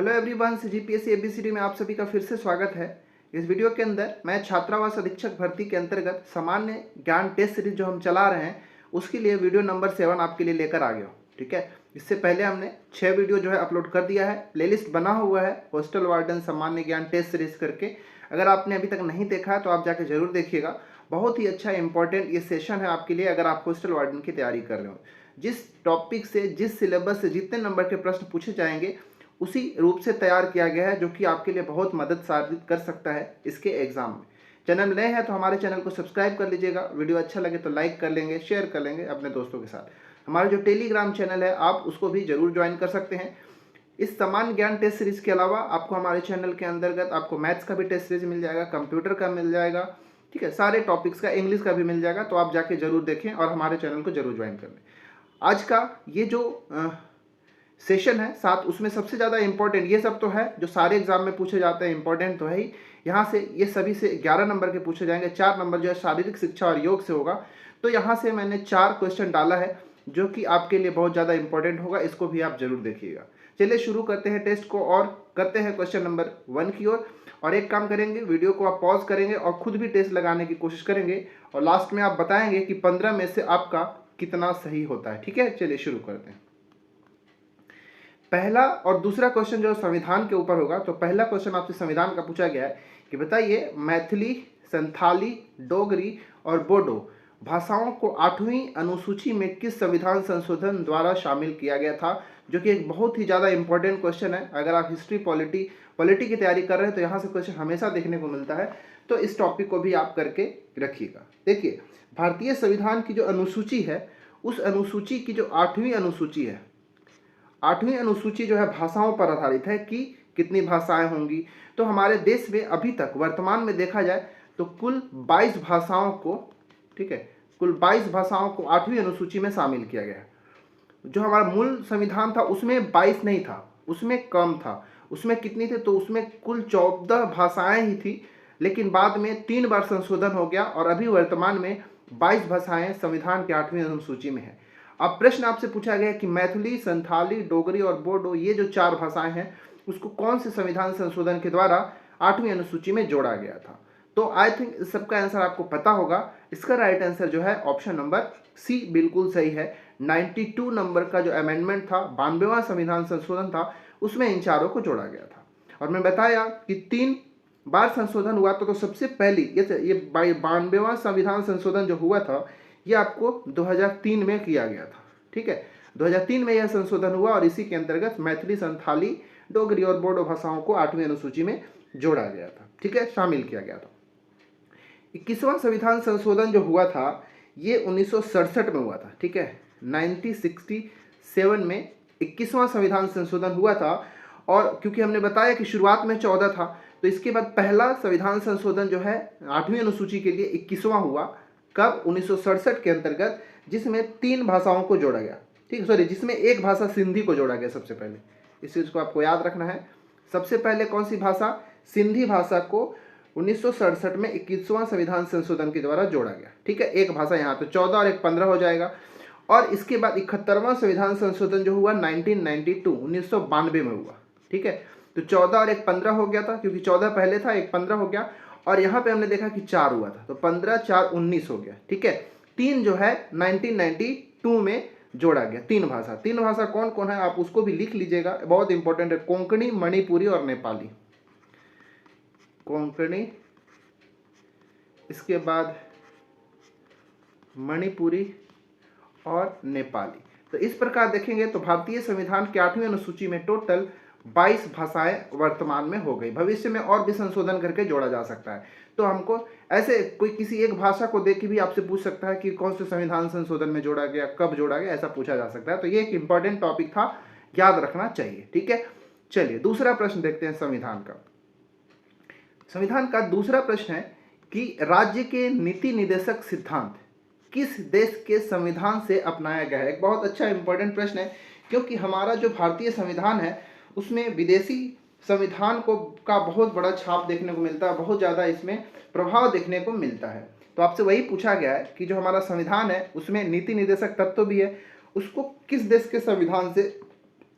Hello everyone, GPSC ABCD में आप सभी का फिर से स्वागत है। इस वीडियो के अंदर मैं छात्रावास अधीक्षक भर्ती के अंतर्गत सामान्य ज्ञान टेस्ट सीरीज जो हम चला रहे हैं उसके लिए वीडियो नंबर 7 आपके लिए लेकर आ गया हूँ। ठीक है, इससे पहले हमने 6 वीडियो जो है अपलोड कर दिया है। प्लेलिस्ट बना हुआ है हॉस्टल वार्डन सामान्य ज्ञान टेस्ट सीरीज करके। अगर आपने अभी तक नहीं देखा है तो आप जाके जरूर देखिएगा। बहुत ही अच्छा इंपॉर्टेंट ये सेशन है आपके लिए अगर आप हॉस्टल वार्डन की तैयारी कर रहे हो। जिस टॉपिक से, जिस सिलेबस से जितने नंबर के प्रश्न पूछे जाएंगे उसी रूप से तैयार किया गया है, जो कि आपके लिए बहुत मदद साबित कर सकता है इसके एग्जाम में। चैनल नए हैं तो हमारे चैनल को सब्सक्राइब कर लीजिएगा। वीडियो अच्छा लगे तो लाइक कर लेंगे, शेयर कर लेंगे अपने दोस्तों के साथ। हमारा जो टेलीग्राम चैनल है आप उसको भी जरूर ज्वाइन कर सकते हैं। इस सामान्य ज्ञान टेस्ट सीरीज के अलावा आपको हमारे चैनल के अंतर्गत आपको मैथ्स का भी टेस्ट सीरीज मिल जाएगा, कंप्यूटर का मिल जाएगा, ठीक है, सारे टॉपिक्स का, इंग्लिश का भी मिल जाएगा। तो आप जाके जरूर देखें और हमारे चैनल को जरूर ज्वाइन कर लें। आज का ये जो सेशन है 7, उसमें सबसे ज़्यादा इंपॉर्टेंट, ये सब तो है जो सारे एग्जाम में पूछे जाते हैं, इंपॉर्टेंट तो है ही। यहाँ से ये सभी से 11 नंबर के पूछे जाएंगे। 4 नंबर जो है शारीरिक शिक्षा और योग से होगा। तो यहाँ से मैंने 4 क्वेश्चन डाला है जो कि आपके लिए बहुत ज़्यादा इंपॉर्टेंट होगा। इसको भी आप जरूर देखिएगा। चलिए शुरू करते हैं टेस्ट को और करते हैं क्वेश्चन नंबर 1 की ओर। और एक काम करेंगे, वीडियो को आप पॉज करेंगे और खुद भी टेस्ट लगाने की कोशिश करेंगे और लास्ट में आप बताएंगे कि 15 में से आपका कितना सही होता है। ठीक है, चलिए शुरू करते हैं। पहला और दूसरा क्वेश्चन जो संविधान के ऊपर होगा। तो पहला क्वेश्चन आपसे संविधान का पूछा गया है कि बताइए मैथिली, संथाली, डोगरी और बोडो भाषाओं को 8वीं अनुसूची में किस संविधान संशोधन द्वारा शामिल किया गया था, जो कि एक बहुत ही ज़्यादा इंपॉर्टेंट क्वेश्चन है। अगर आप हिस्ट्री, पॉलिटी की तैयारी कर रहे हैं तो यहाँ से क्वेश्चन हमेशा देखने को मिलता है। तो इस टॉपिक को भी आप करके रखिएगा। देखिए, भारतीय संविधान की जो अनुसूची है, उस अनुसूची की जो 8वीं अनुसूची है, 8वीं अनुसूची जो है भाषाओं पर आधारित है कि कितनी भाषाएं होंगी। तो हमारे देश में अभी तक वर्तमान में देखा जाए तो कुल 22 भाषाओं को, ठीक है, कुल 22 भाषाओं को 8वीं अनुसूची में शामिल किया गया है। जो हमारा मूल संविधान था उसमें 22 नहीं था, उसमें कम था। उसमें कितनी थी? तो उसमें कुल 14 भाषाएं ही थी, लेकिन बाद में 3 बार संशोधन हो गया और अभी वर्तमान में 22 भाषाएं संविधान की 8वीं अनुसूची में है। अब प्रश्न आपसे पूछा गया कि मैथिली, संथाली, डोगरी और बोडो, ये जो 4 भाषाएं हैं उसको कौन से संविधान संशोधन के द्वारा 8वीं अनुसूची में जोड़ा गया था। तो आई थिंक इस सबका आंसर आपको पता होगा। इसका राइट आंसर जो है ऑप्शन नंबर सी बिल्कुल सही है। 92 नंबर का जो अमेंडमेंट था, 92वां संविधान संशोधन था, उसमें इन चारों को जोड़ा गया था। और मैं बताया कि 3 बार संशोधन हुआ तो सबसे पहली ये 92वां संविधान संशोधन जो हुआ था ये आपको 2003 में किया गया था। ठीक है, 2003 में यह संशोधन हुआ और इसी के अंतर्गत मैथिली, संथाली, डोगरी और बोडो भाषाओं को 8वीं अनुसूची में जोड़ा गया था। ठीक है, शामिल किया गया था। 21वां संविधान संशोधन जो हुआ था ये 1967 में हुआ था। ठीक है, 1967 में 21वां संविधान संशोधन हुआ था। और क्योंकि हमने बताया कि शुरुआत में 14 था, तो इसके बाद पहला संविधान संशोधन जो है 8वीं अनुसूची के लिए 21वां हुआ। कब? 1967 के अंतर्गत, जिसमें 3 भाषाओं को जोड़ा गया। ठीक है, सॉरी, जिसमें एक भाषा सिंधी को जोड़ा गया सबसे पहले। इस चीज़ को आपको याद रखना है। सबसे पहले कौन सी भाषा? सिंधी भाषा को 1967 में 21वां संविधान संशोधन के द्वारा जोड़ा गया। ठीक है, एक भाषा यहाँ तो 14 और एक 15 हो जाएगा। और इसके बाद 71वां संविधान संशोधन जो हुआ 1992 में हुआ। ठीक है, तो 14 और एक 15 हो गया था, क्योंकि 14 पहले था, एक 15 हो गया। और यहाँ पे हमने देखा कि 4 हुआ था, तो 15, 4, 19 हो गया। ठीक है, 3 जो है 1992 में जोड़ा गया। 3 भाषा कौन कौन है आप उसको भी लिख लीजिएगा, बहुत इंपॉर्टेंट है। कोंकणी, मणिपुरी और नेपाली। कोंकणी, इसके बाद मणिपुरी और नेपाली। तो इस प्रकार देखेंगे तो भारतीय संविधान के 8वीं अनुसूची में टोटल 22 भाषाएं वर्तमान में हो गई। भविष्य में और भी संशोधन करके जोड़ा जा सकता है। तो हमको ऐसे कोई किसी एक भाषा को देख के भी आपसे पूछ सकता है कि कौन से संविधान संशोधन में जोड़ा गया, कब जोड़ा गया, ऐसा पूछा जा सकता है। तो ये एक इंपॉर्टेंट टॉपिक था, याद रखना चाहिए। ठीक है, चलिए दूसरा प्रश्न देखते हैं संविधान का। संविधान का दूसरा प्रश्न है कि राज्य के नीति निर्देशक सिद्धांत किस देश के संविधान से अपनाया गया है। एक बहुत अच्छा इंपॉर्टेंट प्रश्न है, क्योंकि हमारा जो भारतीय संविधान है उसमें विदेशी संविधान को का बहुत बड़ा छाप देखने को मिलता है, बहुत ज़्यादा इसमें प्रभाव देखने को मिलता है। तो आपसे वही पूछा गया है कि जो हमारा संविधान है उसमें नीति निर्देशक तत्व भी है, उसको किस देश के संविधान से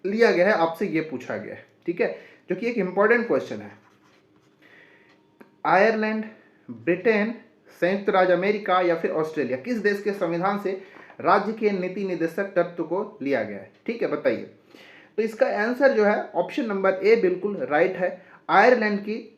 लिया गया है, आपसे ये पूछा गया है। ठीक है, जो कि एक इंपॉर्टेंट क्वेश्चन है। आयरलैंड, ब्रिटेन, संयुक्त राज्य अमेरिका या फिर ऑस्ट्रेलिया, किस देश के संविधान से राज्य के नीति निर्देशक तत्व को लिया गया है? ठीक है, बताइए। तो इसका आंसर जो है ऑप्शन नंबर ए बिल्कुल राइट है। आयरलैंड की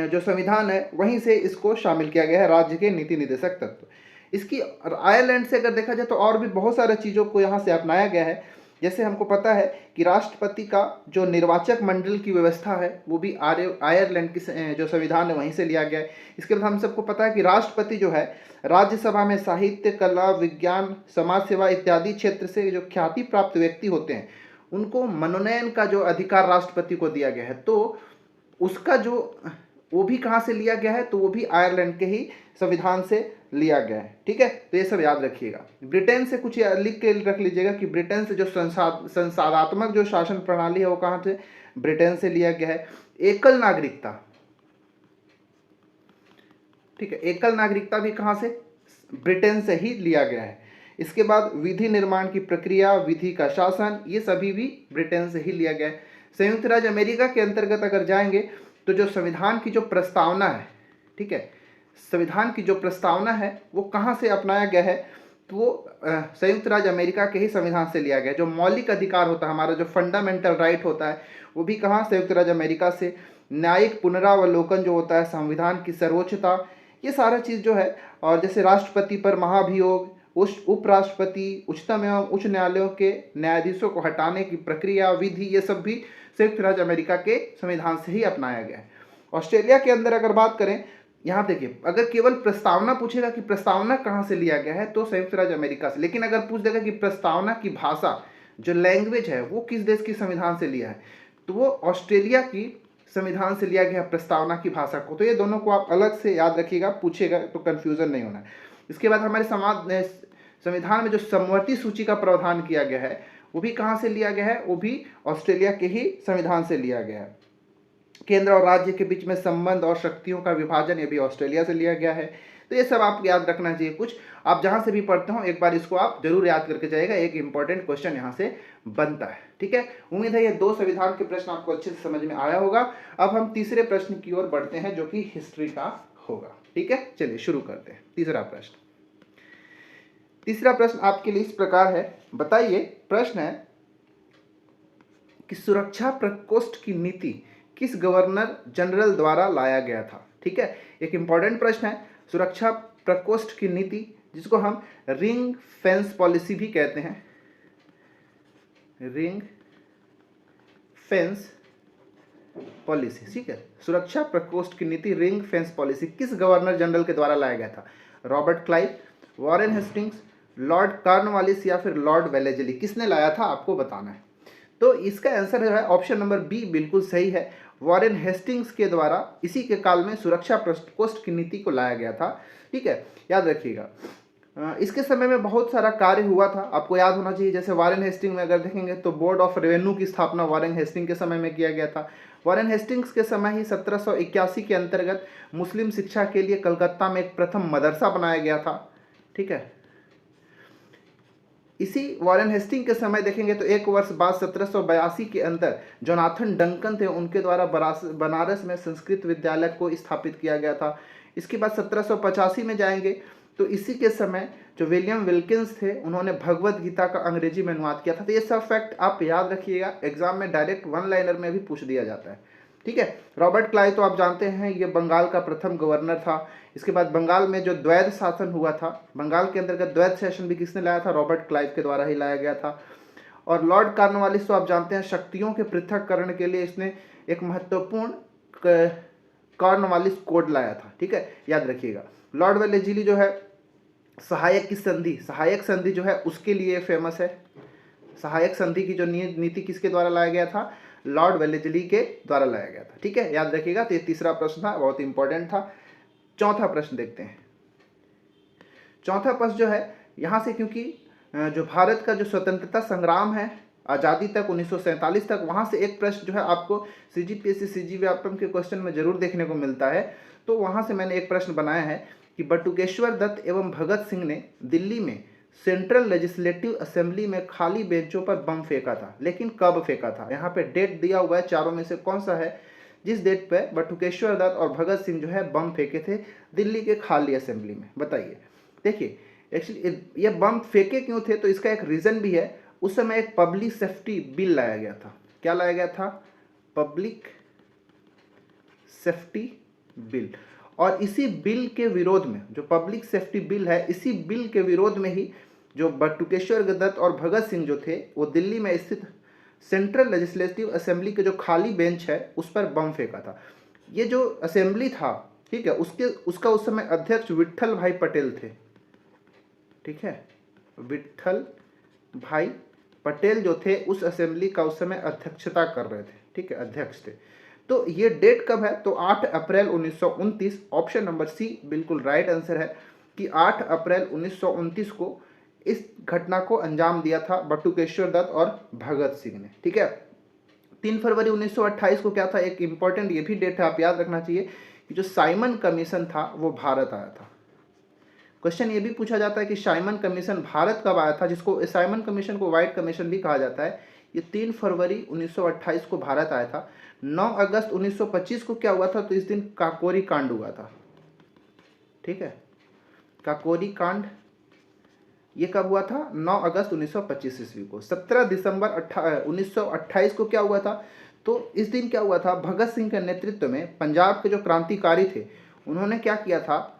जो संविधान है वहीं से इसको शामिल किया गया है, राज्य के नीति निर्देशक तत्व। इसकी आयरलैंड से अगर देखा जाए तो और भी बहुत सारी चीज़ों को यहाँ से अपनाया गया है। जैसे हमको पता है कि राष्ट्रपति का जो निर्वाचक मंडल की व्यवस्था है वो भी आयरलैंड की जो संविधान है वहीं से लिया गया है। इसके बाद हम सबको पता है कि राष्ट्रपति जो है राज्यसभा में साहित्य, कला, विज्ञान, समाज सेवा इत्यादि क्षेत्र से जो ख्याति प्राप्त व्यक्ति होते हैं उनको मनोनयन का जो अधिकार राष्ट्रपति को दिया गया है। तो उसका जो वो भी कहाँ से लिया गया है? तो वो भी आयरलैंड के ही संविधान से लिया गया है। ठीक है, तो ये सब याद रखिएगा। ब्रिटेन से कुछ लिख के रख लीजिएगा कि ब्रिटेन से जो संसाधात्मक जो शासन प्रणाली है वो कहाँ से? ब्रिटेन से लिया गया है। एकल नागरिकता, ठीक है, एकल नागरिकता भी कहाँ से? ब्रिटेन से ही लिया गया है। इसके बाद विधि निर्माण की प्रक्रिया, विधि का शासन, ये सभी भी ब्रिटेन से ही लिया गया है। संयुक्त राज्य अमेरिका के अंतर्गत अगर जाएंगे तो जो संविधान की जो प्रस्तावना है, ठीक है, संविधान की जो प्रस्तावना है वो कहाँ से अपनाया गया है? तो वो संयुक्त राज्य अमेरिका के ही संविधान से लिया गया है। जो मौलिक अधिकार होता है हमारा, जो फंडामेंटल राइट होता है, वो भी कहाँ? संयुक्त राज्य अमेरिका से। न्यायिक पुनरावलोकन जो होता है, संविधान की सर्वोच्चता, ये सारा चीज़ जो है। और जैसे राष्ट्रपति पर महाभियोग, उपराष्ट्रपति, उच्चतम एवं उच्च न्यायालयों के न्यायाधीशों को हटाने की प्रक्रिया, विधि, ये सब भी संयुक्त राज्य अमेरिका के संविधान से ही अपनाया गया है। ऑस्ट्रेलिया के अंदर अगर बात करें, यहाँ देखिए, अगर केवल प्रस्तावना पूछेगा कि प्रस्तावना कहाँ से लिया गया है तो संयुक्त राज्य अमेरिका से। लेकिन अगर पूछ देगा कि प्रस्तावना की भाषा, जो लैंग्वेज है, वो किस देश की संविधान से लिया है, तो वो ऑस्ट्रेलिया की संविधान से लिया गया प्रस्तावना की भाषा को। तो ये दोनों को आप अलग से याद रखिएगा, पूछेगा तो कन्फ्यूजन नहीं होना है। इसके बाद हमारे संविधान में जो समवर्ती सूची का प्रावधान किया गया है वो भी कहाँ से लिया गया है? वो भी ऑस्ट्रेलिया के ही संविधान से लिया गया है। केंद्र और राज्य के बीच में संबंध और शक्तियों का विभाजन, ये भी ऑस्ट्रेलिया से लिया गया है। तो ये सब आपको याद रखना चाहिए। कुछ आप जहाँ से भी पढ़ते हो एक बार इसको आप जरूर याद करके जाइएगा, एक इंपॉर्टेंट क्वेश्चन यहाँ से बनता है। ठीक है, उम्मीद है ये दो संविधान के प्रश्न आपको अच्छे से समझ में आया होगा। अब हम तीसरे प्रश्न की ओर बढ़ते हैं जो कि हिस्ट्री का होगा। ठीक है, चलिए शुरू करते हैं। तीसरा प्रश्न आपके लिए इस प्रकार है, बताइए, प्रश्न है कि सुरक्षा प्रकोष्ठ की नीति किस गवर्नर जनरल द्वारा लाया गया था? ठीक है, एक इंपॉर्टेंट प्रश्न है। सुरक्षा प्रकोष्ठ की नीति, जिसको हम रिंग फेंस पॉलिसी भी कहते हैं, रिंग फेंस पॉलिसी। ठीक है, सुरक्षा प्रकोष्ठ की नीति, रिंग फेंस पॉलिसी, किस गवर्नर जनरल के द्वारा लाया गया था? Robert Clive, Warren Hastings, Lord Cornwallis या फिर लॉर्ड वेलेजली? किसने लाया था आपको बताना है। तो इसका आंसर जो है ऑप्शन नंबर बी बिल्कुल सही है। वॉरेन हेस्टिंग्स के द्वारा इसी के काल में सुरक्षा प्रकोष्ठ की नीति को लाया गया था। ठीक है, याद रखिएगा। इसके समय में बहुत सारा कार्य हुआ था, आपको याद होना चाहिए। जैसे वॉरेन हेस्टिंग में अगर देखेंगे तो बोर्ड ऑफ रेवेन्यू की स्थापना वॉरेन हेस्टिंग के समय में किया गया था। वॉरेन हेस्टिंग्स के समय ही 1781 के अंतर्गत मुस्लिम शिक्षा के लिए कलकत्ता में एक प्रथम मदरसा बनाया गया था। ठीक है, इसी वॉरेन हेस्टिंग के समय देखेंगे तो एक वर्ष बाद 1782 के अंदर जोनाथन डंकन थे, उनके द्वारा बनारस में संस्कृत विद्यालय को स्थापित किया गया था। इसके बाद 1785 में जाएंगे तो इसी के समय जो विलियम विल्किंस थे उन्होंने भगवत गीता का अंग्रेजी में अनुवाद किया था। तो ये सब फैक्ट आप याद रखिएगा, एग्जाम में डायरेक्ट वन लाइनर में भी पूछ दिया जाता है। ठीक है, रॉबर्ट क्लाइव तो आप जानते हैं ये बंगाल का प्रथम गवर्नर था। इसके बाद बंगाल में जो द्वैध शासन हुआ था, बंगाल के अंतर्गत द्वैध शासन भी किसने लाया था? रॉबर्ट क्लाइव के द्वारा ही लाया गया था। और लॉर्ड कॉर्नवालिस तो आप जानते हैं शक्तियों के पृथककरण के लिए इसने एक महत्वपूर्ण कॉर्नवालिस कोड लाया था। ठीक है, याद रखिएगा। लॉर्ड वेलेजली जो है सहायक संधि जो है उसके लिए फेमस है। सहायक संधि की जो नीति किसके द्वारा लाया गया था? लॉर्ड वेलेजली के द्वारा लाया गया था। ठीक है, याद रखिएगा। तो ये तीसरा प्रश्न था, बहुत इंपॉर्टेंट था। चौथा प्रश्न देखते हैं। चौथा प्रश्न जो है यहाँ से, क्योंकि जो भारत का जो स्वतंत्रता संग्राम है आज़ादी तक 1947 तक, वहाँ से एक प्रश्न जो है आपको CGPSC CGVAPM के क्वेश्चन में जरूर देखने को मिलता है। तो वहाँ से मैंने एक प्रश्न बनाया है कि बटुकेश्वर दत्त एवं भगत सिंह ने दिल्ली में सेंट्रल लेजिस्लेटिव असेंबली में खाली बेंचों पर बम फेंका था, लेकिन कब फेंका था? यहाँ पे डेट दिया हुआ है, चारों में से कौन सा है जिस डेट पे बटुकेश्वर दत्त और भगत सिंह जो है बम फेंके थे दिल्ली के खाली असेंबली में? बताइए। देखिए एक्चुअली ये बम फेंके क्यों थे, तो इसका एक रीज़न भी है। उस समय एक पब्लिक सेफ्टी बिल लाया गया था। क्या लाया गया था? Public safety bill. और इसी बिल के विरोध में, जो पब्लिक सेफ्टी बिल है, इसी बिल के विरोध में ही जो बटुकेश्वर दत्त और भगत सिंह जो थे वो दिल्ली में स्थित सेंट्रल लेजिस्लेटिव असेंबली के जो खाली बेंच है उस पर बम फेंका था। ये जो असेंबली था, ठीक है, उसका उस समय अध्यक्ष विट्ठल भाई पटेल थे। ठीक है, विट्ठल भाई पटेल जो थे उस असेंबली का उस समय अध्यक्षता कर रहे थे। ठीक है, अध्यक्ष थे। तो ये डेट कब है? तो 8 अप्रैल 1929। ऑप्शन नंबर सी बिल्कुल राइट आंसर है कि 8 अप्रैल 1929 को इस घटना को अंजाम दिया था बटुकेश्वर दत्त और भगत सिंह ने। ठीक है, 3 फरवरी 1928 को क्या था? एक इंपॉर्टेंट ये भी डेट है, आप याद रखना चाहिए कि जो साइमन कमीशन था वो भारत आया था। क्वेश्चन ये भी पूछा जाता है कि साइमन कमीशन भारत कब आया था, जिसको साइमन कमीशन को व्हाइट कमीशन भी कहा जाता है। ये 3 फरवरी 1928 को भारत आया था। 9 अगस्त 1925 को क्या हुआ था? तो इस दिन काकोरी कांड हुआ था। ठीक है, काकोरी कांड ये कब हुआ था? 9 अगस्त 1925 ईस्वी को। 17 दिसंबर 1928 को क्या हुआ था? तो इस दिन क्या हुआ था? भगत सिंह के नेतृत्व में पंजाब के जो क्रांतिकारी थे उन्होंने क्या किया था?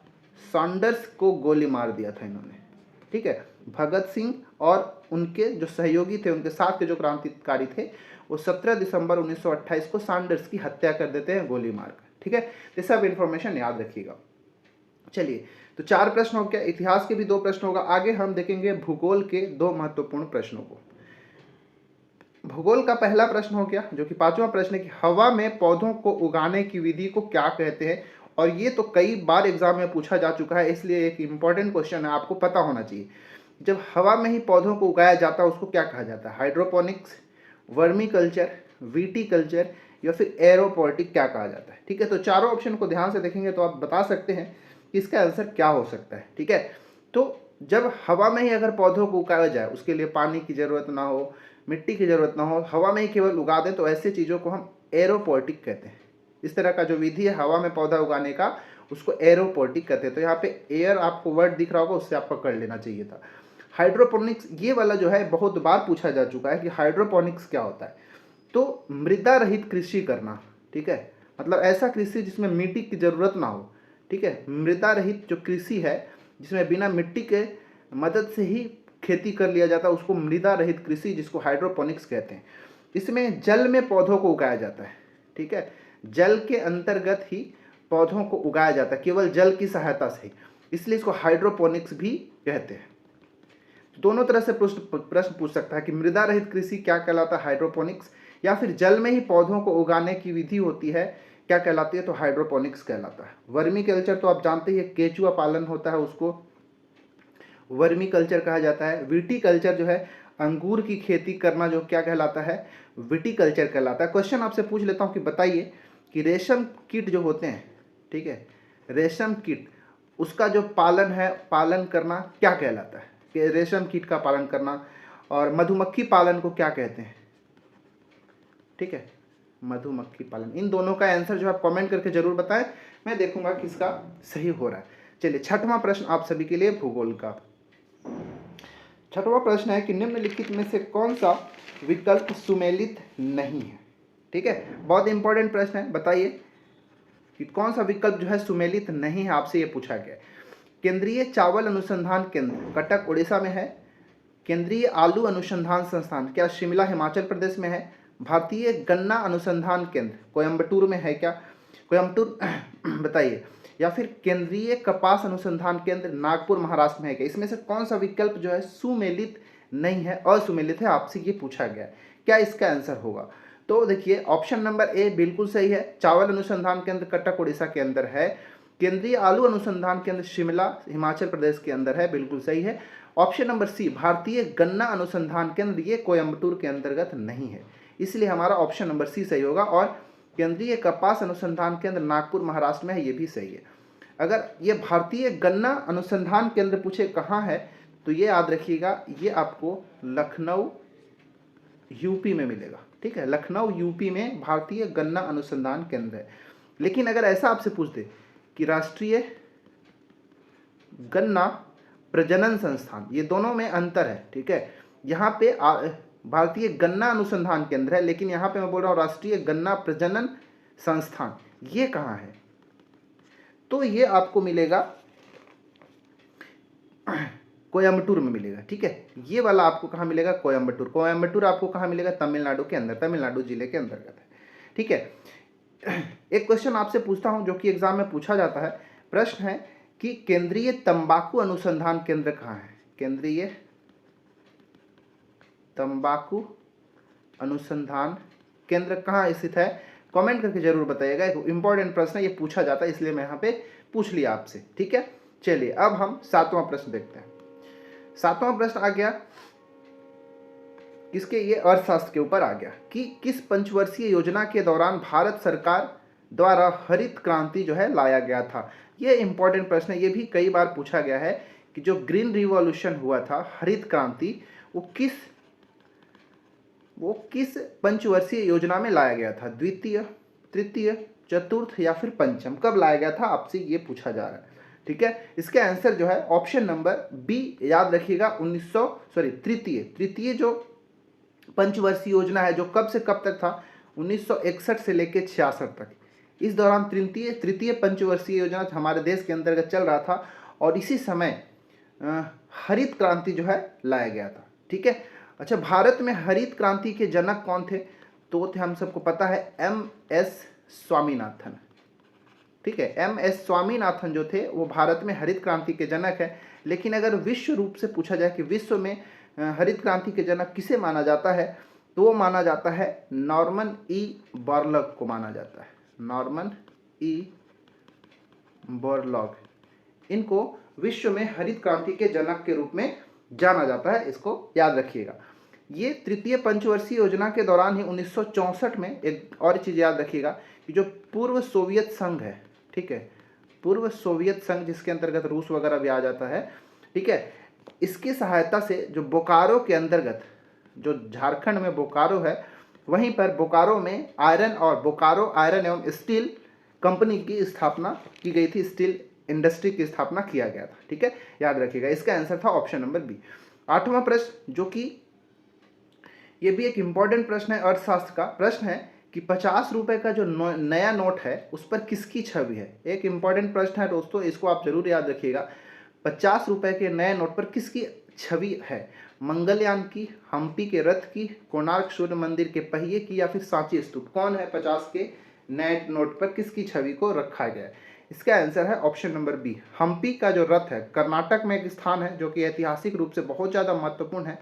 सॉन्डर्स को गोली मार दिया था इन्होंने। ठीक है, भगत सिंह और उनके जो सहयोगी थे, उनके साथ के जो क्रांतिकारी थे, वो 17 दिसंबर 1928 को सॉन्डर्स की हत्या कर देते हैं गोली मारकर। ठीक है, ये सब इन्फॉर्मेशन याद रखिएगा। चलिए, तो 4 प्रश्न हो गया, इतिहास के भी 2 प्रश्न होगा। आगे हम देखेंगे भूगोल के 2 महत्वपूर्ण प्रश्नों को। भूगोल का पहला प्रश्न हो गया, जो कि 5वां प्रश्न है कि हवा में पौधों को उगाने की विधि को क्या कहते हैं? और ये तो कई बार एग्जाम में पूछा जा चुका है, इसलिए एक इंपॉर्टेंट क्वेश्चन है, आपको पता होना चाहिए। जब हवा में ही पौधों को उगाया जाता है उसको क्या कहा जाता है? Hydroponics, vermi culture, VT culture या फिर एरोपोनिक क्या कहा जाता है? ठीक है, तो चारों ऑप्शन को ध्यान से देखेंगे तो आप बता सकते हैं कि इसका आंसर क्या हो सकता है। ठीक है, तो जब हवा में ही अगर पौधों को उगाया जाए, उसके लिए पानी की ज़रूरत ना हो, मिट्टी की ज़रूरत ना हो, हवा में ही केवल उगा दें, तो ऐसे चीज़ों को हम एरोपोनिक कहते हैं। इस तरह का जो विधि है हवा में पौधा उगाने का, उसको एरोपोनिक कहते हैं। तो यहाँ पे एयर आपको वर्ड दिख रहा होगा, उससे आप पकड़ लेना चाहिए था। हाइड्रोपोनिक्स ये वाला जो है बहुत बार पूछा जा चुका है कि हाइड्रोपोनिक्स क्या होता है। तो मृदा रहित कृषि करना। ठीक है, मतलब ऐसा कृषि जिसमें मिट्टी की ज़रूरत ना हो। ठीक है, मृदा रहित जो कृषि है जिसमें बिना मिट्टी के मदद से ही खेती कर लिया जाता है, उसको मृदा रहित कृषि, जिसको हाइड्रोपोनिक्स कहते हैं। इसमें जल में पौधों को उगाया जाता है। ठीक है, जल के अंतर्गत ही पौधों को उगाया जाता है, केवल जल की सहायता से, इसलिए इसको हाइड्रोपोनिक्स भी कहते हैं। दोनों तरह से प्रश्न पूछ सकता है कि मृदा रहित कृषि क्या कहलाता है? हाइड्रोपोनिक्स। या फिर जल में ही पौधों को उगाने की विधि होती है, क्या कहलाती है? तो हाइड्रोपोनिक्स कहलाता है। वर्मी कल्चर तो आप जानते ही, केचुआ पालन होता है उसको वर्मी कल्चर कहा जाता है। विटी कल्चर जो है अंगूर की खेती करना, जो क्या कहलाता है? विटी कल्चर कहलाता है। क्वेश्चन आपसे पूछ लेता हूँ कि बताइए कि रेशम कीट जो होते हैं, ठीक है, रेशम कीट, उसका जो पालन है, पालन करना क्या कहलाता है? कि रेशम कीट का पालन करना। और मधुमक्खी पालन को क्या कहते हैं? ठीक है, मधुमक्खी पालन। इन दोनों का आंसर जो आप कमेंट करके जरूर बताएं, मैं देखूंगा किसका सही हो रहा है। चलिए, 6वां प्रश्न आप सभी के लिए भूगोल का। 6वां प्रश्न है कि निम्नलिखित में से कौन सा विकल्प सुमेलित नहीं है? ठीक है, बहुत इंपॉर्टेंट प्रश्न है, बताइए कि कौन सा विकल्प जो है सुमेलित नहीं है, आपसे ये पूछा गया। केंद्रीय चावल अनुसंधान केंद्र कटक उड़ीसा में है। केंद्रीय आलू अनुसंधान संस्थान क्या शिमला हिमाचल प्रदेश में है? भारतीय गन्ना अनुसंधान केंद्र कोयम्बटूर में है क्या? कोयम्बटूर बताइए। या फिर केंद्रीय कपास अनुसंधान केंद्र नागपुर महाराष्ट्र में है क्या? इसमें से कौन सा विकल्प जो है सुमेलित नहीं है, असुमेलित है, आपसे ये पूछा गया, क्या इसका आंसर होगा? तो देखिए, ऑप्शन नंबर ए बिल्कुल सही है, चावल अनुसंधान केंद्र कटक उड़ीसा के अंदर है। केंद्रीय आलू अनुसंधान केंद्र शिमला हिमाचल प्रदेश के अंदर है, बिल्कुल सही है। ऑप्शन नंबर सी भारतीय गन्ना अनुसंधान केंद्र, ये कोयम्बटूर के अंतर्गत नहीं है, इसलिए हमारा ऑप्शन नंबर सी सही होगा। और केंद्रीय कपास अनुसंधान केंद्र नागपुर महाराष्ट्र में है, ये भी सही है। अगर ये भारतीय गन्ना अनुसंधान केंद्र पूछे कहाँ है, तो ये याद रखिएगा, ये आपको लखनऊ यूपी में मिलेगा। ठीक है, लखनऊ यूपी में भारतीय गन्ना अनुसंधान केंद्र है। लेकिन अगर ऐसा आपसे पूछ दे कि राष्ट्रीय गन्ना प्रजनन संस्थान, ये दोनों में अंतर है। ठीक है, यहाँ पे भारतीय गन्ना अनुसंधान केंद्र है, लेकिन यहाँ पे मैं बोल रहा हूँ राष्ट्रीय गन्ना प्रजनन संस्थान, ये कहाँ है? तो ये आपको मिलेगा कोयम्बटूर में मिलेगा। ठीक है, ये वाला आपको कहाँ मिलेगा? कोयम्बटूर। कोयम्बटूर आपको कहाँ मिलेगा? तमिलनाडु के अंदर, तमिलनाडु जिले के अंतर्गत है। ठीक है, एक क्वेश्चन आपसे पूछता हूँ जो कि एग्जाम में पूछा जाता है। प्रश्न है कि केंद्रीय तंबाकू अनुसंधान केंद्र कहाँ है? केंद्रीय तंबाकू अनुसंधान केंद्र कहाँ स्थित है? कमेंट करके जरूर बताइएगा। एक इंपॉर्टेंट प्रश्न है, ये पूछा जाता है, इसलिए मैं यहाँ पे पूछ लिया आपसे। ठीक है, चलिए अब हम 7वां प्रश्न देखते हैं। 7वां प्रश्न आ गया किसके? ये अर्थशास्त्र के ऊपर आ गया कि किस पंचवर्षीय योजना के दौरान भारत सरकार द्वारा हरित क्रांति जो है लाया गया था? ये इंपॉर्टेंट प्रश्न है, ये भी कई बार पूछा गया है कि जो ग्रीन रिवॉल्यूशन हुआ था, हरित क्रांति, वो किस पंचवर्षीय योजना में लाया गया था? द्वितीय, तृतीय, चतुर्थ या फिर पंचम? कब लाया गया था आपसे ये पूछा जा रहा है। ठीक है, इसका आंसर जो है ऑप्शन नंबर बी याद रखिएगा। तृतीय जो पंचवर्षीय योजना है, जो कब से कब तक था? 1961 से लेकर 66 तक। इस दौरान तृतीय पंचवर्षीय योजना हमारे देश के अंतर्गत चल रहा था और इसी समय हरित क्रांति जो है लाया गया था। ठीक है, अच्छा, भारत में हरित क्रांति के जनक कौन थे? तो वो थे, हम सबको पता है, MS स्वामीनाथन। ठीक है, MS स्वामीनाथन जो थे वो भारत में हरित क्रांति के जनक है। लेकिन अगर विश्व रूप से पूछा जाए कि विश्व में हरित क्रांति के जनक किसे माना जाता है, तो वो माना जाता है नॉर्मन ई बोरलॉग को माना जाता है। नॉर्मन ई बोरलॉग, इनको विश्व में हरित क्रांति के जनक के रूप में जाना जाता है, इसको याद रखिएगा। ये तृतीय पंचवर्षीय योजना के दौरान ही 1964 में एक और चीज़ याद रखिएगा कि जो पूर्व सोवियत संघ है, ठीक है, पूर्व सोवियत संघ जिसके अंतर्गत रूस वगैरह भी आ जाता है, ठीक है, इसकी सहायता से जो बोकारो के अंतर्गत, जो झारखंड में बोकारो है, वहीं पर बोकारो में बोकारो आयरन एवं स्टील कंपनी की स्थापना की गई थी, स्टील इंडस्ट्री की स्थापना किया गया था। ठीक है, याद रखिएगा, इसका आंसर था ऑप्शन नंबर बी। 8वां प्रश्न, जो कि ये भी एक इंपॉर्टेंट प्रश्न है, अर्थशास्त्र का प्रश्न है कि 50 रुपए का जो नया नोट है उस पर किसकी छवि है? एक इंपॉर्टेंट प्रश्न है दोस्तों, इसको आप जरूर याद रखिएगा। 50 रुपए के नए नोट पर किसकी छवि है? मंगलयान की, हम्पी के रथ की, कोणार्क सूर्य मंदिर के पहिए की, या फिर सांची स्तूप? कौन है 50 के नए नोट पर किसकी छवि को रखा गया है? इसका आंसर है ऑप्शन नंबर बी, हम्पी का जो रथ है। कर्नाटक में एक स्थान है जो कि ऐतिहासिक रूप से बहुत ज़्यादा महत्वपूर्ण है,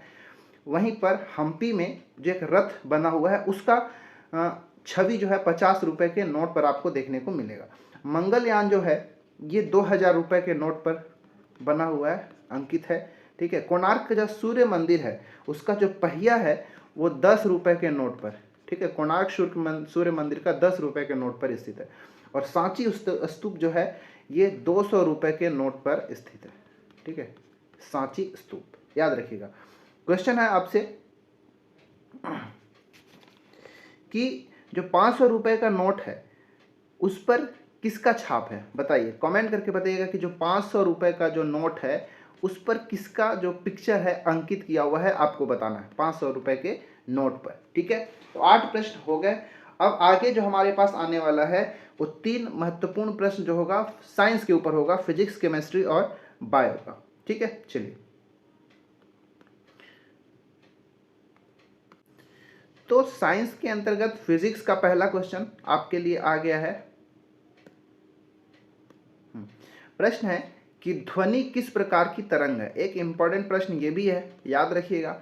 वहीं पर हम्पी में जो एक रथ बना हुआ है उसका छवि जो है 50 रुपए के नोट पर आपको देखने को मिलेगा। मंगलयान जो है ये 2000 रुपए के नोट पर बना हुआ है, अंकित है। ठीक है, कोणार्क का जो सूर्य मंदिर है उसका जो पहिया है वो 10 रुपए के नोट पर, ठीक है, कोणार्क सूर्य मंदिर का 10 रुपए के नोट पर स्थित है। और सांची स्तूप जो है ये 200 रुपए के नोट पर स्थित है। ठीक है, सांची स्तूप याद रखिएगा। क्वेश्चन है आपसे कि जो 500 रुपए का नोट है उस पर किसका छाप है? बताइए, कमेंट करके बताइएगा कि जो 500 रुपए का जो नोट है उस पर किसका जो पिक्चर है अंकित किया हुआ है, आपको बताना है 500 रुपए के नोट पर। ठीक है, तो 8 प्रश्न हो गए। अब आगे जो हमारे पास आने वाला है वो 3 महत्वपूर्ण प्रश्न जो होगा साइंस के ऊपर होगा, फिजिक्स, केमिस्ट्री और बायो का। ठीक है, चलिए, तो साइंस के अंतर्गत फिजिक्स का पहला क्वेश्चन आपके लिए आ गया है। प्रश्न है कि ध्वनि किस प्रकार की तरंग है? एक इंपॉर्टेंट प्रश्न ये भी है, याद रखिएगा।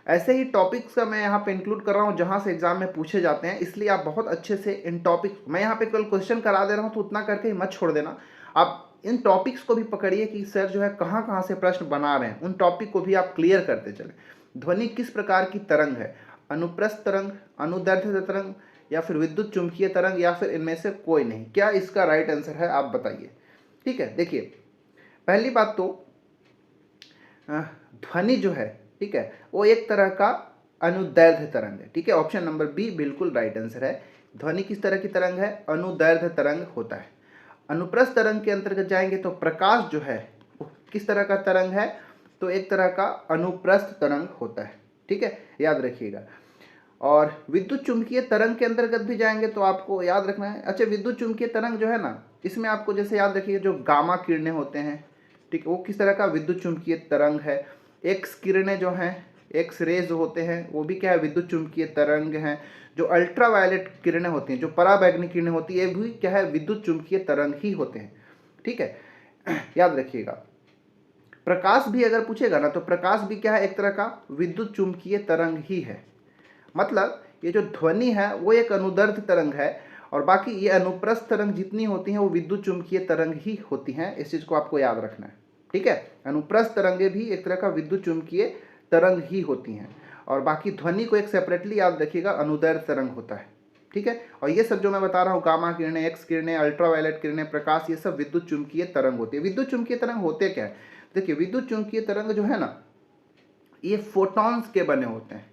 ऐसे ही टॉपिक्स का मैं यहाँ पे इंक्लूड कर रहा हूँ जहाँ से एग्जाम में पूछे जाते हैं, इसलिए आप बहुत अच्छे से इन टॉपिक, मैं यहाँ पे केवल क्वेश्चन करा दे रहा हूँ तो उतना करके ही मत छोड़ देना। आप इन टॉपिक्स को भी पकड़िए कि सर जो है कहाँ कहाँ से प्रश्न बना रहे हैं, उन टॉपिक को भी आप क्लियर करते चले। ध्वनि किस प्रकार की तरंग है? अनुप्रस्थ तरंग, अनुदैर्ध्य तरंग, या फिर विद्युत चुंबकीय तरंग, या फिर इनमें से कोई नहीं? क्या इसका राइट आंसर है, आप बताइए। ठीक है, देखिए, पहली बात तो ध्वनि जो है, ठीक है, वो एक तरह का अनुदैर्ध्य तरंग है। ठीक है, ऑप्शन नंबर बी बिल्कुल राइट आंसर है। ध्वनि किस तरह की तरंग है? अनुदैर्ध्य तरंग होता है। अनुप्रस्थ तरंग के अंतर्गत जाएंगे तो प्रकाश जो है वो किस तरह का तरंग है? तो एक तरह का अनुप्रस्थ तरंग होता है। ठीक है, याद रखिएगा। और विद्युत चुंबकीय तरंग के अंतर्गत भी जाएंगे तो आपको याद रखना है। अच्छा, विद्युत चुंबकीय तरंग जो है ना, इसमें आपको जैसे याद रखिएगा जो गामा किरणें होते हैं, ठीक है, वो किस तरह का विद्युत चुंबकीय तरंग है। एक्स किरणें जो हैं, एक्स रेज होते हैं, वो भी क्या है? विद्युत चुंबकीय तरंग हैं। जो अल्ट्रावायलेट किरणें होती हैं, जो पराबैंगनी किरणें होती है, ये भी क्या है? विद्युत चुंबकीय तरंग ही होते हैं। ठीक है, याद रखिएगा। प्रकाश भी अगर पूछेगा ना तो प्रकाश भी क्या है? एक तरह का विद्युत चुंबकीय तरंग ही है। मतलब ये जो ध्वनि है वो एक अनुदैर्ध्य तरंग है, और बाकी ये अनुप्रस्थ तरंग जितनी होती हैं वो विद्युत चुंबकीय तरंग ही होती हैं। इस चीज को आपको याद रखना है। ठीक है, अनुप्रस्थ तरंगे भी एक तरह का विद्युत चुंबकीय तरंग ही होती हैं, और बाकी ध्वनि को एक सेपरेटली याद रखिएगा, अनुदैर्ध्य तरंग होता है। ठीक है, और ये सब जो मैं बता रहा हूँ, गामा किरणें, एक्स किरणें, अल्ट्रावायलेट किरणें, प्रकाश, ये सब विद्युत चुंबकीय तरंग होती है। विद्युत चुंबकीय तरंग होते क्या है? देखिए, विद्युत चुंबकीय तरंग जो है ना, ये फोटॉन्स के बने होते हैं।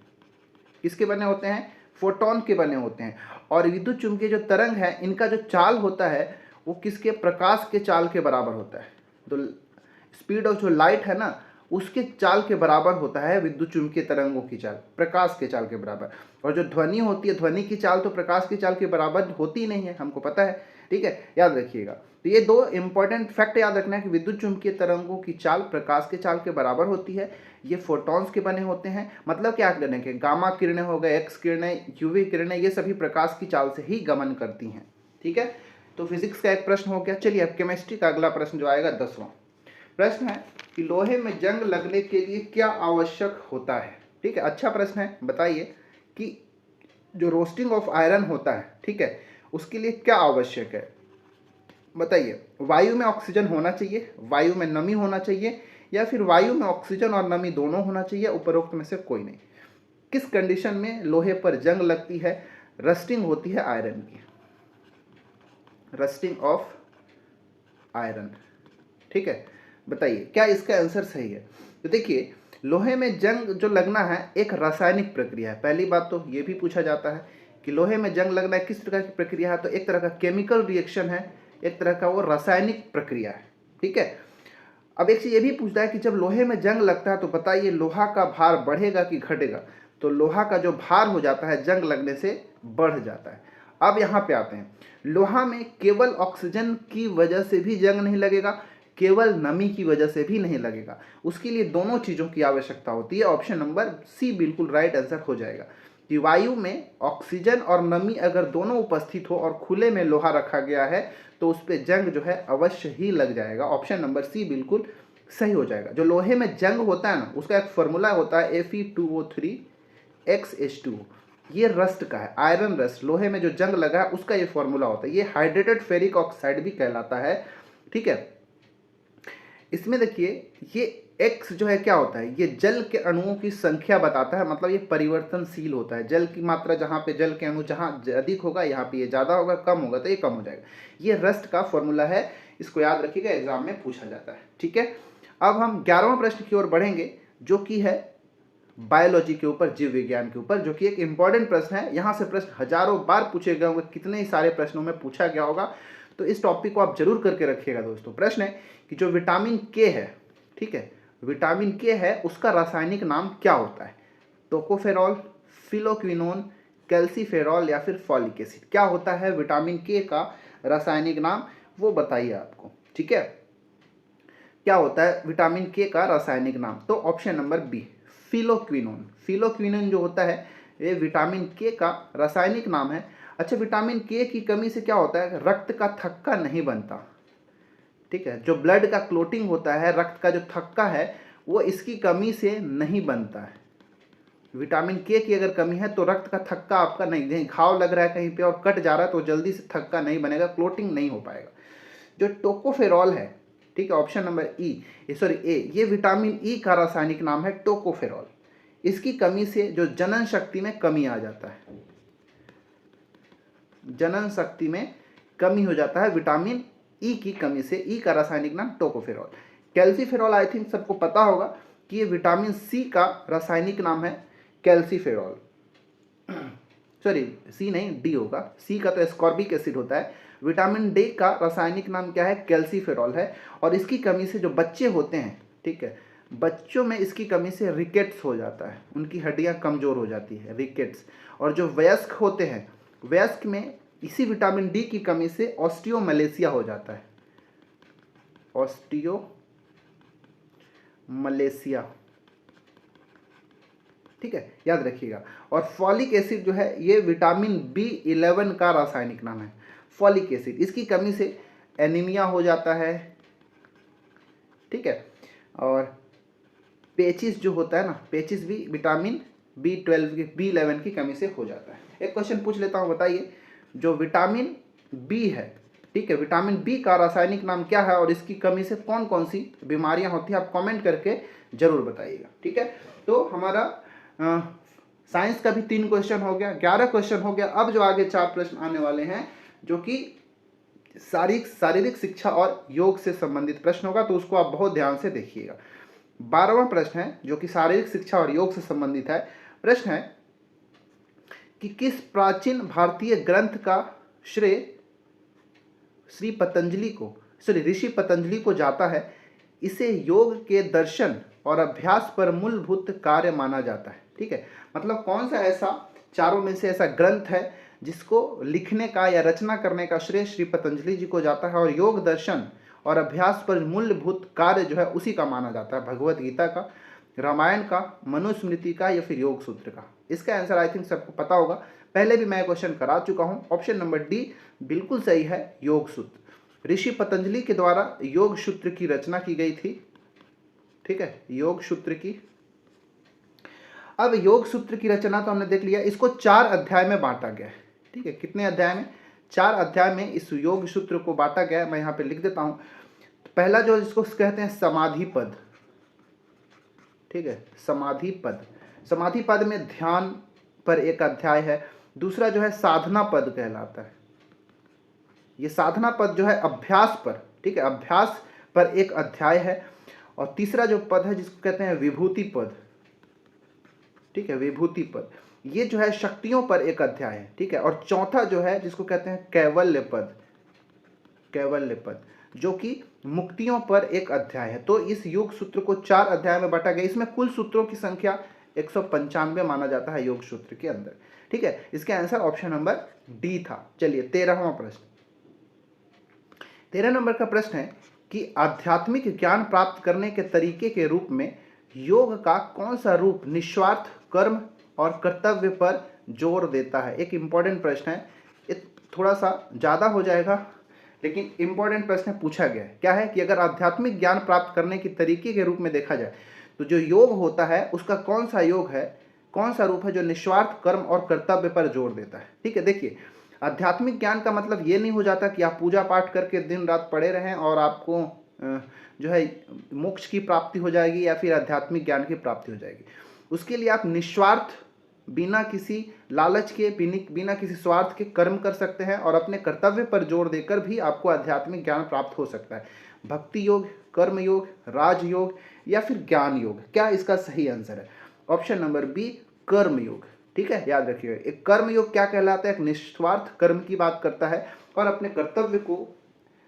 किसके बने होते हैं? फोटॉन के बने होते हैं। और विद्युत चुंबकीय जो तरंग है, इनका जो चाल होता है वो किसके? प्रकाश के चाल के बराबर होता है। तो स्पीड ऑफ जो लाइट है ना, उसके चाल के बराबर होता है विद्युत चुंबकीय तरंगों की चाल, प्रकाश के चाल के बराबर। और जो ध्वनि होती है, ध्वनि की चाल तो प्रकाश की चाल के बराबर होती ही नहीं है, हमको पता है। ठीक है, याद रखिएगा। तो ये दो इंपॉर्टेंट फैक्ट याद रखना है कि विद्युत चुंबकीय तरंगों की चाल प्रकाश के चाल के बराबर होती है। ये फोटॉन्स के बने होते हैं। मतलब क्या करने के? गामा किरणें हो गए, एक्स किरणें, यूवी किरणें, ये सभी प्रकाश की चाल से ही गमन करती हैं। ठीक है, तो फिजिक्स का एक प्रश्न हो गया। चलिए अब केमिस्ट्री का अगला प्रश्न जो आएगा 10वां प्रश्न है कि लोहे में जंग लगने के लिए क्या आवश्यक होता है। ठीक है, अच्छा प्रश्न है। बताइए कि जो रोस्टिंग ऑफ आयरन होता है, ठीक है, उसके लिए क्या आवश्यक है? बताइए। वायु में ऑक्सीजन होना चाहिए, वायु में नमी होना चाहिए, या फिर वायु में ऑक्सीजन और नमी दोनों होना चाहिए, उपरोक्त में से कोई नहीं। किस कंडीशन में लोहे पर जंग लगती है, रस्टिंग होती है आयरन की? Rusting of iron. ठीक है, बताइए क्या इसका आंसर सही है? तो देखिए, लोहे में जंग जो लगना है एक रासायनिक प्रक्रिया है। पहली बात तो ये भी पूछा जाता है कि लोहे में जंग लगना किस प्रकार की प्रक्रिया है, तो एक तरह का केमिकल रिएक्शन है, एक तरह का वो रासायनिक प्रक्रिया है। ठीक है, अब एक चीज ये भी पूछता है कि जब लोहे में जंग लगता है तो बताइए लोहा का भार बढ़ेगा कि घटेगा? तो लोहा का जो भार हो जाता है जंग लगने से बढ़ जाता है। अब यहाँ पे आते हैं, लोहा में केवल ऑक्सीजन की वजह से भी जंग नहीं लगेगा, केवल नमी की वजह से भी नहीं लगेगा, उसके लिए दोनों चीज़ों की आवश्यकता होती है। ऑप्शन नंबर सी बिल्कुल राइट आंसर हो जाएगा कि वायु में ऑक्सीजन और नमी अगर दोनों उपस्थित हो और खुले में लोहा रखा गया है तो उस पर जंग जो है अवश्य ही लग जाएगा। ऑप्शन नंबर सी बिल्कुल सही हो जाएगा। जो लोहे में जंग होता है ना, उसका एक फॉर्मूला होता है Fe2O3XH2O। ये रस्ट का है, आयरन रस्ट। लोहे में जो जंग लगा है उसका ये फॉर्मूला होता है। ये हाइड्रेटेड फेरिक ऑक्साइड भी कहलाता है। ठीक है, इसमें देखिए ये एक्स जो है क्या होता है? ये जल के अणुओं की संख्या बताता है। मतलब ये परिवर्तनशील होता है। जल की मात्रा जहाँ पे जल के अणु जहाँ अधिक होगा यहाँ पे ये ज़्यादा होगा, कम होगा तो ये कम हो जाएगा। ये रस्ट का फॉर्मूला है, इसको याद रखिएगा, एग्जाम में पूछा जाता है। ठीक है, अब हम 11वें प्रश्न की ओर बढ़ेंगे जो कि है बायोलॉजी के ऊपर, जीव विज्ञान के ऊपर, जो कि एक इंपॉर्टेंट प्रश्न है। यहाँ से प्रश्न हजारों बार पूछे गए होंगे, कितने ही सारे प्रश्नों में पूछा गया होगा, तो इस टॉपिक को आप जरूर करके रखिएगा दोस्तों। प्रश्न है कि जो विटामिन के है, ठीक है, विटामिन के है उसका रासायनिक नाम क्या होता है? टोकोफेरॉल, फिलोक्विनोन, कैल्सीफेरॉल या फिर फॉलिक एसिड। क्या होता है विटामिन के का रासायनिक नाम, वो बताइए आपको। ठीक है, क्या होता है विटामिन के का रासायनिक नाम? तो option number B phylloquinone. Phylloquinone जो होता है ये विटामिन के का रासायनिक नाम है। अच्छा, विटामिन के की कमी से क्या होता है? रक्त का थक्का नहीं बनता। ठीक है, जो ब्लड का क्लोटिंग होता है, रक्त का जो थक्का है, वो इसकी कमी से नहीं बनता है। विटामिन के की अगर कमी है तो रक्त का थक्का आपका नहीं, घाव लग रहा है कहीं पे और कट जा रहा है तो जल्दी से थक्का नहीं बनेगा, क्लोटिंग नहीं हो पाएगा। जो टोकोफेरॉल है, ठीक है, ऑप्शन नंबर ए, ये विटामिन ई का रासायनिक नाम है टोकोफेरॉल। इसकी कमी से जो जनन शक्ति में कमी आ जाता है, जनन शक्ति में कमी हो जाता है विटामिन ई की कमी से। ई का रासायनिक नाम टोकोफेरॉल। कैल्सीफेरॉल आई थिंक सबको पता होगा कि ये विटामिन सी का रासायनिक नाम है कैल्सीफेरॉल। सॉरी, सी नहीं, डी होगा। सी का तो एस्कॉर्बिक एसिड होता है। विटामिन डी का रासायनिक नाम क्या है? कैल्सीफेरॉल है। और इसकी कमी से जो बच्चे होते हैं, ठीक है, बच्चों में इसकी कमी से रिकेट्स हो जाता है, उनकी हड्डियां कमज़ोर हो जाती है, रिकेट्स। और जो वयस्क होते हैं, वयस्क में इसी विटामिन डी की कमी से ऑस्टियोमलेशिया हो जाता है, ऑस्टियोमलेशिया, ठीक है, याद रखिएगा। और फॉलिक एसिड जो है ये विटामिन B11 का रासायनिक नाम है, फॉलिक एसिड। इसकी कमी से एनीमिया हो जाता है, ठीक है। और पेचिस जो होता है ना, पेचिस भी विटामिन B11 की कमी से हो जाता है। एक क्वेश्चन पूछ लेता हूँ, बताइए, जो विटामिन बी है, ठीक है, विटामिन बी का रासायनिक नाम क्या है और इसकी कमी से कौन कौन सी बीमारियां होती हैं? आप कमेंट करके जरूर बताइएगा, ठीक है। तो हमारा साइंस का भी 3 क्वेश्चन हो गया, 11 क्वेश्चन हो गया। अब जो आगे 4 प्रश्न आने वाले हैं जो कि शारीरिक शिक्षा और योग से संबंधित प्रश्न होगा, तो उसको आप बहुत ध्यान से देखिएगा। 12वां प्रश्न है जो कि शारीरिक शिक्षा और योग से संबंधित है। प्रश्न है कि किस प्राचीन भारतीय ग्रंथ का श्रेय ऋषि पतंजलि को जाता है? इसे योग के दर्शन और अभ्यास पर मूलभूत कार्य माना जाता है, ठीक है। मतलब कौन सा ऐसा चारों में से ऐसा ग्रंथ है जिसको लिखने का या रचना करने का श्रेय श्री पतंजलि जी को जाता है और योग दर्शन और अभ्यास पर मूलभूत कार्य जो है उसी का माना जाता है? भगवत गीता का, रामायण का, मनुस्मृति का, या फिर योग सूत्र का? इसका आंसर आई थिंक सबको पता होगा, पहले भी मैं क्वेश्चन करा चुका हूं। ऑप्शन नंबर डी बिल्कुल सही है, योग सूत्र। ऋषि पतंजलि के द्वारा योग सूत्र की रचना की गई थी, ठीक है, योग सूत्र की। अब योग सूत्र की रचना तो हमने देख लिया, इसको 4 अध्याय में बांटा गया है, ठीक है। कितने अध्याय में? 4 अध्याय में इस योग सूत्र को बांटा गया है। मैं यहाँ पे लिख देता हूँ। तो पहला जो जिसको कहते हैं समाधि पद, ठीक है, समाधि पद। समाधि पद में ध्यान पर एक अध्याय है। दूसरा जो है साधना पद कहलाता है, ये साधना पद जो है अभ्यास पर, ठीक है, अभ्यास पर एक अध्याय है। और तीसरा जो पद है जिसको कहते हैं विभूति पद, ठीक है, विभूति पद, ये जो है शक्तियों पर एक अध्याय है, ठीक है। और चौथा जो है जिसको कहते हैं कैवल्य पद, कैवल्य पद, जो कि मुक्तियों पर एक अध्याय है। तो इस योग सूत्र को 4 अध्याय में बांटा गया। इसमें कुल सूत्रों की संख्या 195 माना जाता है योग सूत्र के अंदर, ठीक है। इसके आंसर ऑप्शन नंबर डी था। चलिए 13वां प्रश्न। 13 नंबर का प्रश्न है कि आध्यात्मिक ज्ञान प्राप्त करने के तरीके के रूप में योग का कौन सा रूप निस्वार्थ कर्म और कर्तव्य पर जोर देता है? एक इंपॉर्टेंट प्रश्न है, ये थोड़ा सा ज़्यादा हो जाएगा लेकिन इंपॉर्टेंट प्रश्न पूछा गया है। क्या है कि अगर आध्यात्मिक ज्ञान प्राप्त करने के तरीके के रूप में देखा जाए तो जो योग होता है उसका कौन सा योग है, कौन सा रूप है जो निस्वार्थ कर्म और कर्तव्य पर जोर देता है? ठीक है, देखिए, आध्यात्मिक ज्ञान का मतलब ये नहीं हो जाता कि आप पूजा पाठ करके दिन रात पड़े रहें और आपको जो है मोक्ष की प्राप्ति हो जाएगी या फिर आध्यात्मिक ज्ञान की प्राप्ति हो जाएगी। उसके लिए आप निस्वार्थ, बिना किसी लालच के, बिना किसी स्वार्थ के कर्म कर सकते हैं और अपने कर्तव्य पर जोर देकर भी आपको आध्यात्मिक ज्ञान प्राप्त हो सकता है। भक्ति योग, कर्म योग, राजयोग या फिर ज्ञान योग, क्या इसका सही आंसर है? ऑप्शन नंबर बी, कर्म योग। ठीक है, याद रखिएगा, एक कर्म योग क्या कहलाता है? एक निस्वार्थ कर्म की बात करता है और अपने कर्तव्य को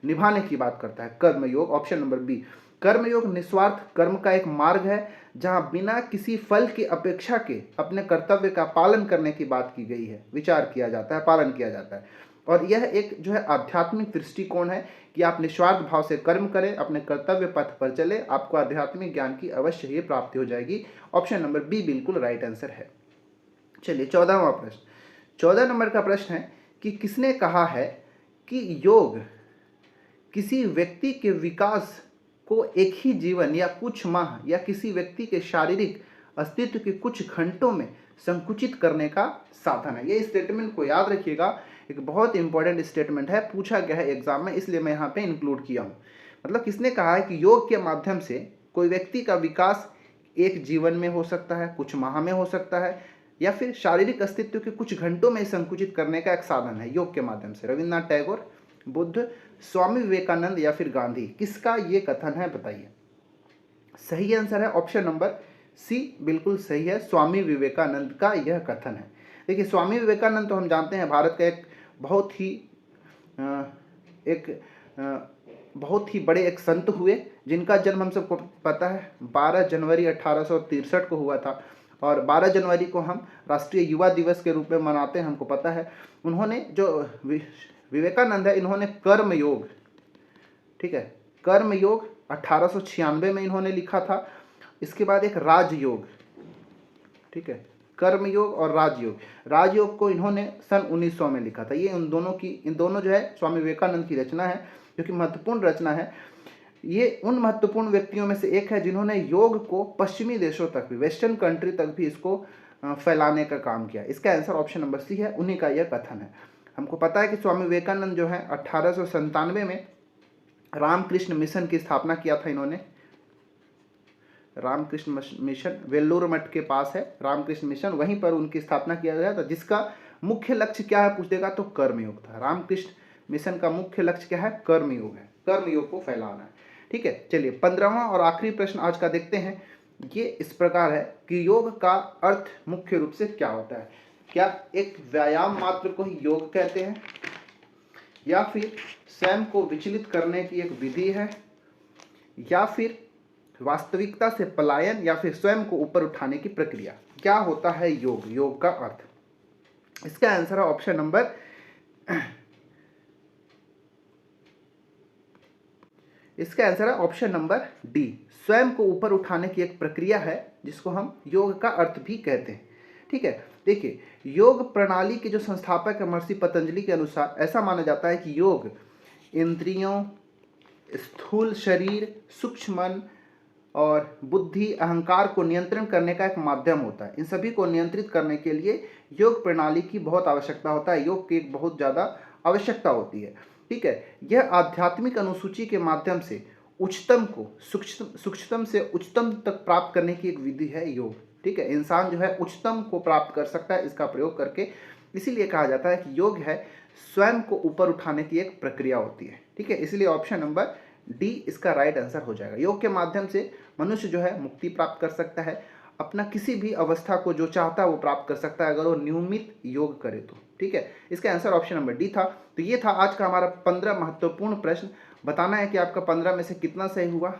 निभाने की बात करता है, कर्म योग। ऑप्शन नंबर बी, कर्म योग निस्वार्थ कर्म का एक मार्ग है जहां बिना किसी फल की अपेक्षा के अपने कर्तव्य का पालन करने की बात की गई है, विचार किया जाता है, पालन किया जाता है। और यह एक जो है आध्यात्मिक दृष्टिकोण है कि आप निस्वार्थ भाव से कर्म करें, अपने कर्तव्य पथ पर चले, आपको आध्यात्मिक ज्ञान की अवश्य ही प्राप्ति हो जाएगी। ऑप्शन नंबर बी बिल्कुल राइट आंसर है। चलिए 14वां प्रश्न। 14 नंबर का प्रश्न है कि किसने कहा है कि योग किसी व्यक्ति के विकास को एक ही जीवन या कुछ माह या किसी व्यक्ति के शारीरिक अस्तित्व के कुछ घंटों में संकुचित करने का साधन है? ये स्टेटमेंट को याद रखिएगा, एक बहुत इंपॉर्टेंट स्टेटमेंट है, पूछा गया है एग्जाम में, इसलिए मैं यहाँ पे इंक्लूड किया हूँ। मतलब किसने कहा है कि योग के माध्यम से कोई व्यक्ति का विकास एक जीवन में हो सकता है, कुछ माह में हो सकता है, या फिर शारीरिक अस्तित्व के कुछ घंटों में संकुचित करने का एक साधन है योग के माध्यम से? रविन्द्रनाथ टैगोर, बुद्ध, स्वामी विवेकानंद या फिर गांधी? किसका ये कथन है बताइए? सही आंसर है ऑप्शन नंबर सी, बिल्कुल सही है। स्वामी विवेकानंद का यह कथन है। देखिए, स्वामी विवेकानंद तो हम जानते हैं भारत का एक बहुत ही एक बहुत ही बड़े एक संत हुए, जिनका जन्म हम सबको पता है 12 जनवरी 1863 को हुआ था, और 12 जनवरी को हम राष्ट्रीय युवा दिवस के रूप में मनाते हैं, हमको पता है। उन्होंने जो विवेकानंद है, इन्होंने कर्म योग, ठीक है, कर्म योग 1896 में इन्होंने लिखा था। इसके बाद एक राजयोग, ठीक है, कर्म योग और राजयोग, राजयोग को इन्होंने सन 1900 में लिखा था। ये इन दोनों जो है स्वामी विवेकानंद की रचना है, जो कि महत्वपूर्ण रचना है। ये उन महत्वपूर्ण व्यक्तियों में से एक है जिन्होंने योग को पश्चिमी देशों तक भी, वेस्टर्न कंट्री तक भी इसको फैलाने का काम किया। इसका आंसर ऑप्शन नंबर सी है, उन्हीं का यह कथन है। हमको पता है कि स्वामी विवेकानंद जो है 1897 में रामकृष्ण मिशन की स्थापना किया था इन्होंने। रामकृष्ण मिशन वेल्लोर मठ के पास है रामकृष्ण मिशन, वहीं पर उनकी स्थापना किया गया था, जिसका मुख्य लक्ष्य क्या है पूछ देगा तो कर्मयोग था। रामकृष्ण मिशन का मुख्य लक्ष्य क्या है? कर्मयोग है, कर्मयोग को फैलाना है। ठीक है, चलिए 15वां और आखिरी प्रश्न आज का देखते हैं। ये इस प्रकार है कि योग का अर्थ मुख्य रूप से क्या होता है? क्या एक व्यायाम मात्र को ही योग कहते हैं, या फिर स्वयं को विचलित करने की एक विधि है, या फिर वास्तविकता से पलायन, या फिर स्वयं को ऊपर उठाने की प्रक्रिया? क्या होता है योग, योग का अर्थ? इसका आंसर है ऑप्शन नंबर इसका आंसर है ऑप्शन नंबर डी, स्वयं को ऊपर उठाने की एक प्रक्रिया है, जिसको हम योग का अर्थ भी कहते हैं। ठीक है, देखिए, योग प्रणाली के जो संस्थापक है महर्षि पतंजलि के अनुसार ऐसा माना जाता है कि योग इंद्रियों, स्थूल शरीर, सूक्ष्म मन और बुद्धि, अहंकार को नियंत्रण करने का एक माध्यम होता है। इन सभी को नियंत्रित करने के लिए योग प्रणाली की बहुत आवश्यकता होता है, योग की एक बहुत ज़्यादा आवश्यकता होती है। ठीक है, यह आध्यात्मिक अनुसूची के माध्यम से उच्चतम को सूक्ष्मतम से उच्चतम तक प्राप्त करने की एक विधि है योग। ठीक है, इंसान जो है उच्चतम को प्राप्त कर सकता है इसका प्रयोग करके। इसीलिए कहा जाता है कि योग है स्वयं को ऊपर उठाने की एक प्रक्रिया होती है। ठीक है, इसलिए ऑप्शन नंबर डी इसका राइट आंसर हो जाएगा। योग के माध्यम से मनुष्य जो है मुक्ति प्राप्त कर सकता है, अपना किसी भी अवस्था को जो चाहता है वो प्राप्त कर सकता है, अगर वो नियमित योग करे तो। ठीक है, इसका आंसर ऑप्शन नंबर डी था। तो ये था आज का हमारा 15 महत्वपूर्ण प्रश्न। बताना है कि आपका 15 में से कितना सही हुआ,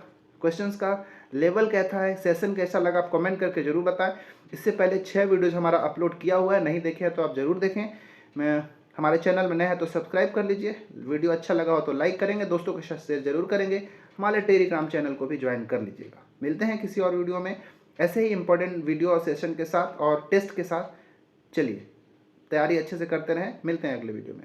क्वेश्चंस का लेवल कैसा है, सेशन कैसा लगा, आप कमेंट करके जरूर बताएं। इससे पहले 6 वीडियोज हमारा अपलोड किया हुआ है, नहीं देखे हैं तो आप जरूर देखें। मैं हमारे चैनल में नए हैं तो सब्सक्राइब कर लीजिए, वीडियो अच्छा लगा हो तो लाइक करेंगे, दोस्तों के साथ शेयर जरूर करेंगे, हमारे टेलीग्राम चैनल को भी ज्वाइन कर लीजिएगा। मिलते हैं किसी और वीडियो में ऐसे ही इंपॉर्टेंट वीडियो और सेशन के साथ और टेस्ट के साथ। चलिए, तैयारी अच्छे से करते रहें, मिलते हैं अगले वीडियो में।